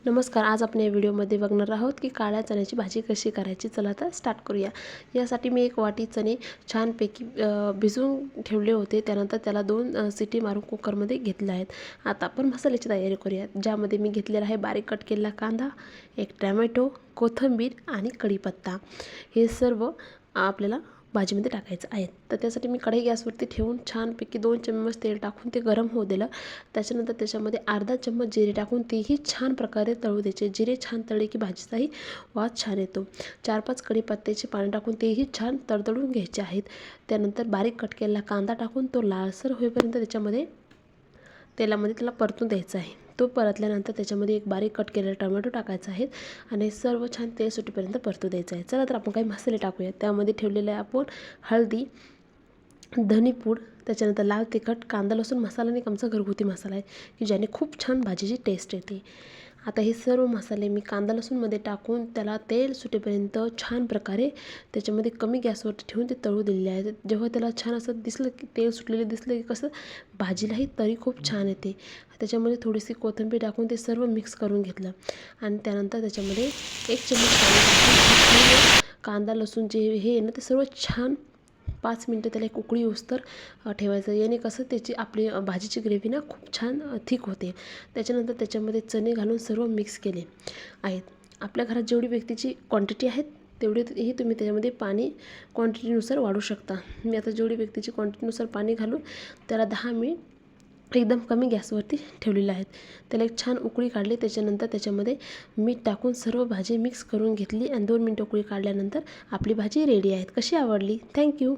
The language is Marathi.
नमस्कार. आज आपण या व्हिडिओमध्ये बघणार आहोत की काळ्या चण्याची भाजी कशी करायची. चला तर स्टार्ट करूया. यासाठी मी एक वाटी चणे छानपैकी भिजवून ठेवले होते. त्यानंतर त्याला 2 सिटी मारून कुकरमध्ये घेतले आहेत. आता आपण मसाल्याची तयारी करूया, ज्यामध्ये मी घेतलेला आहे बारीक कट केलेला कांदा, एक टोमॅटो, कोथिंबीर आणि कढीपत्ता. हे सर्व आपल्याला भाजीमध्ये टाकायचं आहे. तर त्यासाठी मी कढई गॅसवरती ठेवून छानपैकी 2 चम्मच तेल टाकून ते गरम होऊ दिलं. त्याच्यानंतर त्याच्यामध्ये अर्धा चम्मच जिरे टाकून तेही छान प्रकारे तळू द्यायचे. जिरे छान तळले की भाजीचाही वास छान येतो. 4-5 कढीपत्त्याची पाने टाकून तेही छान तडतडून घ्यायचे आहेत. त्यानंतर बारीक कट केलेला कांदा टाकून तो लालसर होईपर्यंत त्याच्यामध्ये तेलामध्ये त्याला परतून द्यायचं आहे. तो परतल्यानंतर त्याच्यामध्ये एक बारीक कट केलेला टोमॅटो टाकायचा आहे आणि सर्व छान तेल सुटेपर्यंत परतू द्यायचं आहे. चला तर आपण काही मसाले टाकूया. त्यामध्ये ठेवलेले आहे आपण हळदी, धनेपूड, त्याच्यानंतर लाल तिखट, कांदा लसूण मसाला आणि आमचा घरगुती मसाला आहे की ज्याने खूप छान भाजीची टेस्ट येते. आता हे सर्व मसाले मी कांदा लसूणमध्ये टाकून त्याला तेल सुटेपर्यंत छान प्रकारे त्याच्यामध्ये कमी गॅसवरती ठेवून ते तळू दिलेले आहेत. जेव्हा त्याला छान असं दिसलं की तेल सुटलेलं दिसलं की कसं भाजीलाही तरी खूप छान येते. त्याच्यामध्ये थोडीशी कोथिंबीर टाकून ते सर्व मिक्स करून घेतलं आणि त्यानंतर त्याच्यामध्ये 1 चम्मच पाणी टाकून कांदा लसूण जे हे आहे ना ते सर्व छान 5 मिनटं त्याला एक उकळी येऊस्तर ठेवायचं. याने कसं त्याची आपली भाजीची ग्रेव्ही ना खूप छान थिक होते. त्याच्यानंतर त्याच्यामध्ये चणे घालून सर्व मिक्स केले आहेत. आपल्या घरात जेवढी व्यक्तीची क्वांटिटी आहे तेवढीही तुम्ही त्याच्यामध्ये पाणी क्वांटिटीनुसार वाढू शकता. मी आता जेवढी व्यक्तीची क्वांटिटीनुसार पाणी घालून त्याला 10 मिनिट एकदम कमी गॅसवरती ठेवलेले आहेत. त्याला एक छान उकळी काढली. त्याच्यानंतर त्याच्यामध्ये मीठ टाकून सर्व भाजी मिक्स करून घेतली आणि 2 मिनिटं उकळी काढल्यानंतर आपली भाजी रेडी आहे. कशी आवडली? थँक्यू.